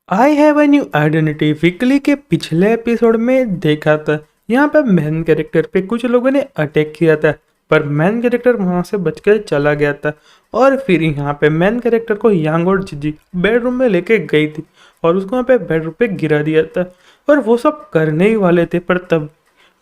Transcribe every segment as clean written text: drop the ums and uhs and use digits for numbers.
I have a new identity weekly के पिछले episode में देखा था। यहाँ पे मेन कैरेक्टर पे कुछ लोगों ने अटैक किया था, पर मेन कैरेक्टर वहां से बचकर चला गया था। और फिर यहाँ पे मेन कैरेक्टर को यांग और जिजी बेडरूम में लेके गई थी और उसको यहाँ पे बेडरूम पे गिरा दिया था। और वो सब करने ही वाले थे, पर तब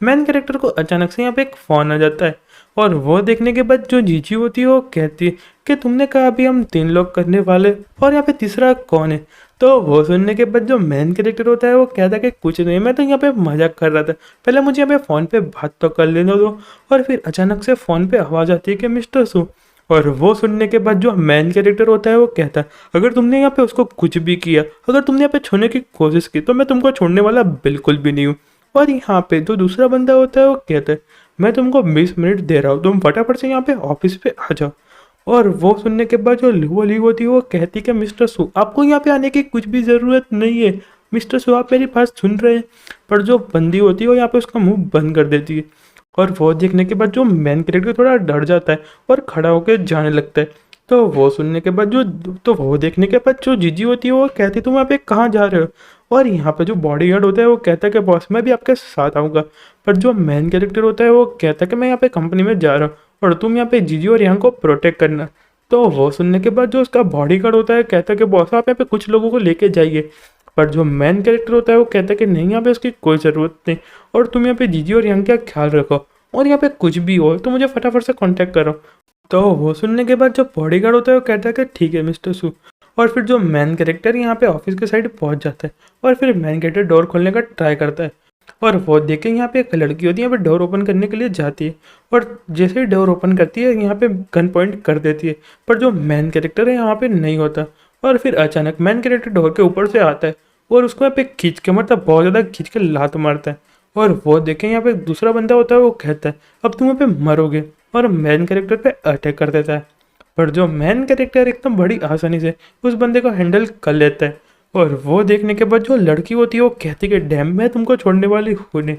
मेन कैरेक्टर को अचानक से यहाँ पे एक फोन आ जाता है। और वो देखने के बाद जो जीजी होती है वो कहती है कि तुमने कहा अभी हम 3 लोग करने वाले, और यहाँ पे तीसरा कौन है। तो वो सुनने के बाद जो मेन कैरेक्टर होता है वो कहता है कि कुछ नहीं, मैं तो यहाँ पे मजाक कर रहा था, पहले मुझे यहाँ पे फ़ोन पे बात तो कर लेने दो। और फिर अचानक से फ़ोन पे आवाज़ आती है कि मिस्टर सू। और वो सुनने के बाद जो मेन कैरेक्टर होता है वो कहता है अगर तुमने यहाँ पे उसको कुछ भी किया, अगर तुमने यहाँ पे छोड़ने की कोशिश की, तो मैं तुमको छोड़ने वाला बिल्कुल भी नहीं हूँ। और यहाँ पे जो दूसरा बंदा होता है वो कहता है मैं तुमको 20 मिनट दे रहा हूँ, तुम फटाफट से यहाँ पे ऑफिस पे आ जाओ। और वो सुनने के बाद जो लिवो लिव होती है वो कहती कि मिस्टर सू आपको यहाँ पे आने की कुछ भी ज़रूरत नहीं है। मिस्टर सू आप मेरी बात सुन रहे हैं। पर जो बंदी होती है वो यहाँ पे उसका मुंह बंद कर देती है। और वो देखने के बाद जो मेन कैरेक्टर थोड़ा डर जाता है और खड़ा होकर जाने लगता है। तो वो सुनने के बाद जो तो वो देखने के बाद जो जीजी होती है वो कहती तुम यहाँ पे कहाँ जा रहे हो। और यहाँ पे जो बॉडीगार्ड होता है वो कहता है कि बॉस मैं भी आपके साथ आऊँगा। पर जो मेन कैरेक्टर होता है वो कहता है कि मैं यहाँ पे कंपनी में जा रहा हूँ और तुम यहाँ पे जीजी और यहाँ को प्रोटेक्ट करना। तो वो सुनने के बाद जो उसका बॉडीगार्ड होता है कहता है कि बॉस आप यहाँ पे कुछ लोगों को लेके जाइए। पर जो मेन कैरेक्टर होता है वो कहता है कि नहीं यहाँ पे उसकी कोई ज़रूरत नहीं, और तुम यहाँ पे जीजी और यहाँ का ख्याल रखो, और यहाँ पे कुछ भी हो तो मुझे फटाफट से कांटेक्ट करो। तो वो सुनने के बाद जो बॉडीगार्ड होता है वो कहता है कि ठीक है मिस्टर सू। और फिर जो मेन कैरेक्टर यहाँ पे ऑफिस के साइड पहुँच जाता है और फिर मेन कैरेक्टर डोर खोलने का ट्राई करता है। और वो देखे यहाँ पे एक लड़की होती है यहाँ पे डोर ओपन करने के लिए जाती है, और जैसे ही डोर ओपन करती है यहाँ पे गन पॉइंट कर देती है। पर जो मेन कैरेक्टर है यहाँ पे नहीं होता। और फिर अचानक मेन कैरेक्टर डोर के ऊपर से आता है और उसको यहाँ पे खींच के मतलब बहुत ज़्यादा खींच के लात मारता है। और वो देखें यहाँ पे एक दूसरा बंदा होता है वो कहता है अब तुम यहाँ पे मरोगे, और मेन कैरेक्टर पे अटैक कर देता है। पर जो मेन कैरेक्टर एकदम बड़ी आसानी से उस बंदे को हैंडल कर लेता है। और वो देखने के बाद जो लड़की होती है वो कहती है डैम मैं तुमको छोड़ने वाली हूँ नहीं,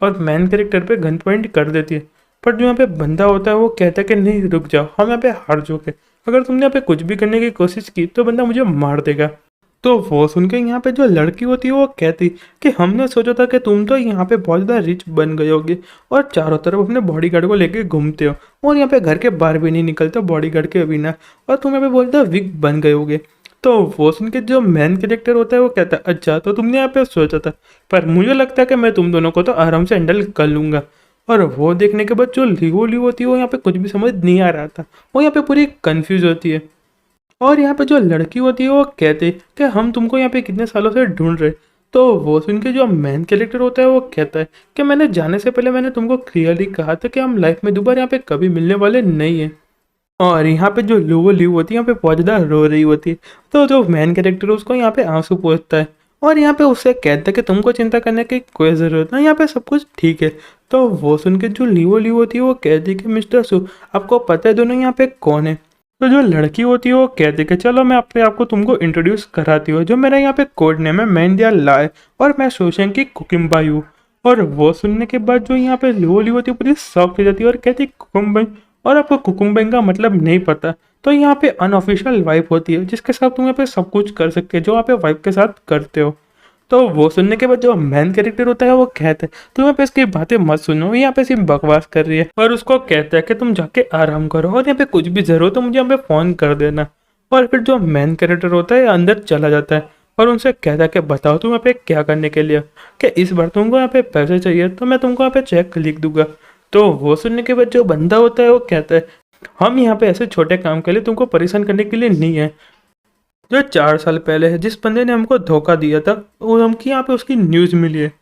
और मेन कैरेक्टर पे गन पॉइंट कर देती है। पर जो यहाँ पे बंदा होता है वो कहता है कि नहीं रुक जाओ, हम यहाँ पे हार चुके, अगर तुमने यहाँ पे कुछ भी करने की कोशिश की तो बंदा मुझे मार देगा। तो वो सुन के यहाँ पे जो लड़की होती है वो कहती कि हमने सोचा था कि तुम तो यहाँ पे बहुत ज़्यादा रिच बन गए होगे और चारों तरफ अपने बॉडीगार्ड को लेके घूमते हो और यहाँ पे घर के बाहर भी नहीं निकलते बॉडीगार्ड के बिना, और तुम यहाँ पे बोलते हो विग बन गए होगे। तो वो सुन के जो मेन कैरेक्टर होता है वो कहता है अच्छा तो तुमने यहाँ पे सोचा था, पर मुझे लगता है कि मैं तुम दोनों को तो आराम से हैंडल कर लूँगा। और वो देखने के बाद जो लिवो होती है वो यहाँ पे कुछ भी समझ नहीं आ रहा था, वो यहाँ पे पूरी कन्फ्यूज होती है। और यहाँ पे जो लड़की होती है वो कहते कि हम तुमको यहाँ पे कितने सालों से ढूंढ रहे। तो वो सुन के जो मेन कैरेक्टर होता है वो कहता है कि मैंने जाने से पहले मैंने तुमको क्लियरली कहा था कि हम लाइफ में दोबारा यहाँ पे कभी मिलने वाले नहीं हैं। और यहाँ पे जो लुवो लिव होती है यहाँ पे बहुत ज़्यादा रो रही होती है। तो जो मेन कैरेक्टर है उसको यहाँ पे आंसू पोंछता है और यहाँ पे उससे कहता है कि तुमको चिंता करने की कोई ज़रूरत नहीं, यहाँ पे सब कुछ ठीक है। तो वो सुन के जो लिव होती है वो कहती है कि मिस्टर सू आपको पता है दोनों यहाँ पे कौन है। तो जो लड़की होती है वो कहती है कि चलो मैं अपने आपको तुमको इंट्रोड्यूस कराती हूँ, जो मेरा यहाँ पे कोड नेम है मैंडिया लाए और मैं शोशंग की कुकिम्बाई हूँ। और वो सुनने के बाद जो यहाँ पे लिव होती है पूरी शॉक हो जाती है और कहती है कुकुम्बाई, और आपको कुकुम्बाई का मतलब नहीं पता। तो यहाँ पे अनऑफिशियल वाइफ होती है जिसके साथ तुम यहाँ पे सब कुछ कर सकते हो जो आप वाइफ के साथ करते हो। तो वो सुनने के बाद जो मेन कैरेक्टर होता है वो कहता है तुम यहाँ पे इसकी बातें मत सुनो, यहाँ पे सिर्फ बकवास कर रही है। और उसको कहता है कि तुम जाके आराम करो और यहाँ पे कुछ भी जरूरत हो मुझे यहाँ पे फ़ोन कर देना। और फिर जो मेन कैरेक्टर होता है अंदर चला जाता है और उनसे कहता है कि बताओ तुम यहाँ पे क्या करने के लिए, कि इस बार तुमको यहाँ पे पैसे चाहिए तो मैं तुमको यहाँ पे चेक लिख दूंगा। तो वो सुनने के बाद जो बंदा होता है वो कहता है हम यहाँ पे ऐसे छोटे काम के लिए तुमको परेशान करने के लिए नहीं है। जो 4 साल पहले है जिस बंदे ने हमको धोखा दिया था वो हमको यहाँ पे उसकी न्यूज़ मिली है।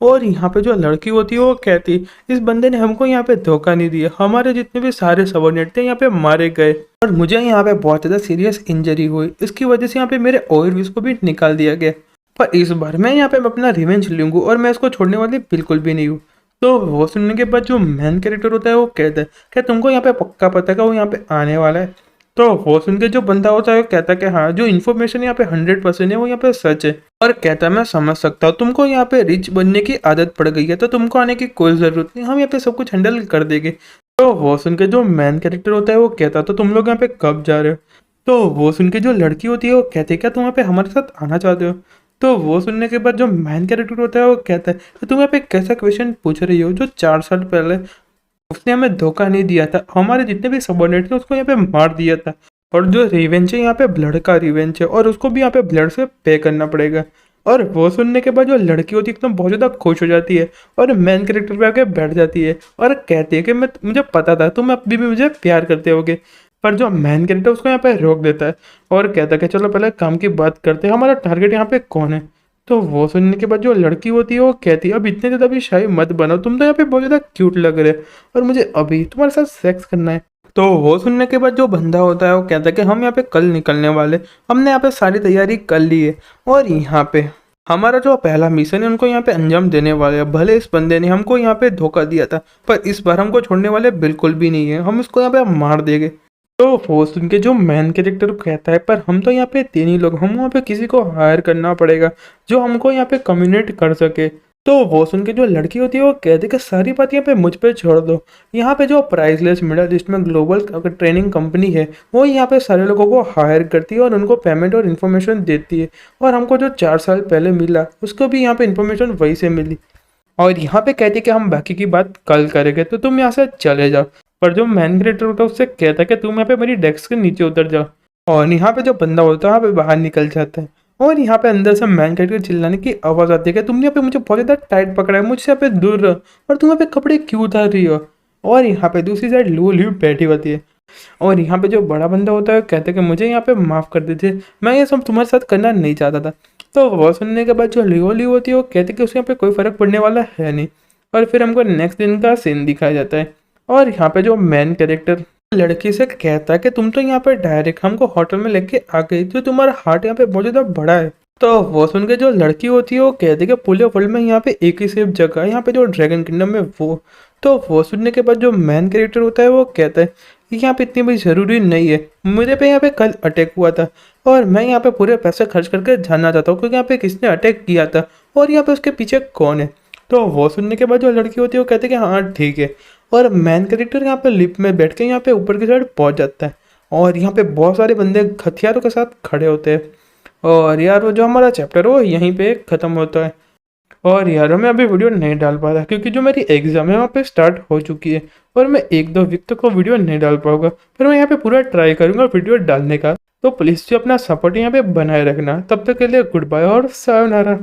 और यहाँ पे जो लड़की होती है वो कहती इस बंदे ने हमको यहाँ पे धोखा नहीं दिया, हमारे जितने भी सारे सबॉर्डिनेट थे यहाँ पे मारे गए और मुझे यहाँ पे बहुत ज़्यादा सीरियस इंजरी हुई, इसकी वजह से यहाँ पे मेरे ओवरव्यूज को भी निकाल दिया गया। पर इस बार मैं यहाँ पे अपना रिवेंज लूँगा और मैं इसको छोड़ने वाली बिल्कुल भी नहीं हूँ। तो वो सुनने के बाद जो मेन कैरेक्टर होता है वो कहता है क्या तुमको यहाँ पे पक्का पता है वो यहाँ पे आने वाला है। तो वो सुन के जो बंदा होता है वो कहता है कि हाँ जो इन्फॉर्मेशन यहाँ पे 100% है वो यहाँ पे सच है, और कहता है मैं समझ सकता हूँ तुमको यहाँ पे रिच बनने की आदत पड़ गई है तो तुमको आने की कोई ज़रूरत नहीं, हम यहाँ पे सब कुछ हैंडल कर देंगे। तो वो सुन के जो मेन कैरेक्टर होता है वो कहता है तो तुम लोग यहाँ पे कब जा रहे हो। तो वो सुन के जो लड़की होती है वो कहती है क्या तुम यहाँ पे हमारे साथ आना चाहते हो। तो वो सुनने के बाद जो मैन कैरेक्टर होता है वो कहता है कि तुम यहाँ पे कैसा क्वेश्चन पूछ रही हो, जो 4 साल पहले उसने हमें धोखा नहीं दिया था, हमारे जितने भी सबॉर्डिनेट थे उसको यहाँ पे मार दिया था। और जो रिवेंज है यहाँ पे ब्लड का रिवेंज है, और उसको भी यहाँ पे ब्लड से पे करना पड़ेगा। और वो सुनने के बाद जो लड़की होती है एकदम बहुत ज़्यादा खुश हो जाती है और मेन कैरेक्टर पे आके बैठ जाती है और कहती है कि मुझे पता था तुम अभी भी मुझे प्यार करते होगे। पर जो मेन कैरेक्टर उसको यहाँ पे रोक देता है और कहता है कि चलो पहले काम की बात करते हैं, हमारा टारगेट यहाँ पे कौन है। तो वो सुनने के बाद जो लड़की होती है वो कहती है अब इतने ज़्यादा भी शाही मत बनो, तुम तो यहाँ पे बहुत ज़्यादा क्यूट लग रहे हो और मुझे अभी तुम्हारे साथ सेक्स करना है। तो वो सुनने के बाद जो बंदा होता है वो कहता है कि हम यहाँ पे कल निकलने वाले, हमने यहाँ पे सारी तैयारी कर ली है और यहाँ पे हमारा जो पहला मिशन है उनको यहाँ पे अंजाम देने वाले हैं। भले इस बंदे ने हमको यहाँ पे धोखा दिया था पर इस बार हमको छोड़ने वाले बिल्कुल भी नहीं है, हम इसको यहाँ पे मार देंगे। तो वो सुन के जो मैन कैरेक्टर कहता है पर हम तो यहाँ पे 3 ही लोग, हम वहाँ पे किसी को हायर करना पड़ेगा जो हमको यहाँ पे कम्युनिकेट कर सके। तो वो सुन के जो लड़की होती है वो कहती है कि सारी बात यहाँ पे मुझ पे छोड़ दो, यहाँ पे जो प्राइसलेस मिडिल ईस्ट में ग्लोबल ट्रेनिंग कंपनी है वो यहाँ पे सारे लोगों को हायर करती है और उनको पेमेंट और इन्फॉर्मेशन देती है। और हमको जो 4 साल पहले मिला उसको भी यहाँ पे इन्फॉर्मेशन वही से मिली और यहाँ पे कहती है कि हम बाकी की बात कल करेंगे, तो तुम यहाँ से चले जाओ। पर जो मैन क्रिएटर होता है उससे कहता है कि तुम यहाँ पे मेरी डेस्क के नीचे उतर जाओ। और यहाँ पे जो बंदा होता है यहाँ पे बाहर निकल जाता है और यहाँ पे अंदर से मैन कैरेक्टर चिल्लाने की आवाज़ आती है कि तुमने यहाँ पे मुझे बहुत ज़्यादा टाइट पकड़ा है, मुझसे यहाँ पे दूर रहो और तुम यहाँ पे कपड़े क्यों उतार रही हो। और यहाँ पे दूसरी साइड लू ल्यू बैठी होती है और यहाँ पे जो बड़ा बंदा होता है कहते हैं कि मुझे यहाँ पे माफ़ कर दीजिए, मैं ये सब तुम्हारे साथ करना नहीं चाहता था। तो वो सुनने के बाद जो लियो लियो होती है वो कहती है कि उसके यहाँ पे कोई फ़र्क पड़ने वाला है नहीं। और फिर हमको नेक्स्ट दिन का सीन दिखाया जाता है और यहाँ पे जो मेन कैरेक्टर लड़की से कहता है कि तुम तो यहाँ पे डायरेक्ट हमको होटल में लेके आ गई, तो तुम्हारा हार्ट यहाँ पे बहुत ज़्यादा बड़ा है। तो वो सुन के जो लड़की होती है वो कहती है कि पूरे वर्ल्ड में यहाँ पे एक ही सिर्फ जगह है, यहाँ पे जो ड्रैगन किंगडम में वो। तो वो सुनने के बाद जो मैन कैरेक्टर होता है वो कहता है कि यहाँ पे इतनी भी ज़रूरी नहीं है, मुझे पे यहाँ पे कल अटैक हुआ था और मैं यहाँ पे पूरे पैसे खर्च करके जानना चाहता हूँ क्योंकि यहाँ पे किसने अटैक किया था और यहाँ पे उसके पीछे कौन है। तो वो सुनने के बाद जो लड़की होती है वो कहती है कि हाँ ठीक है। और मैन कैरेक्टर यहाँ पे लिफ्ट में बैठ के यहाँ पे ऊपर की साइड पहुँच जाता है और यहाँ पे बहुत सारे बंदे हथियारों के साथ खड़े होते हैं। और यार वो जो हमारा चैप्टर है वो यहीं पे ख़त्म होता है। और यार मैं अभी वीडियो नहीं डाल पा रहा क्योंकि जो मेरी एग्ज़ाम है वहाँ पे स्टार्ट हो चुकी है और मैं 1-2 वीक तक वो वीडियो नहीं डाल पाऊंगा, पर मैं यहाँ पे पूरा ट्राई करूँगा वीडियो डालने का। तो प्लीज़ जो अपना सपोर्ट यहाँ पे बनाए रखना, तब तक के लिए गुड बाय और सायोनारा।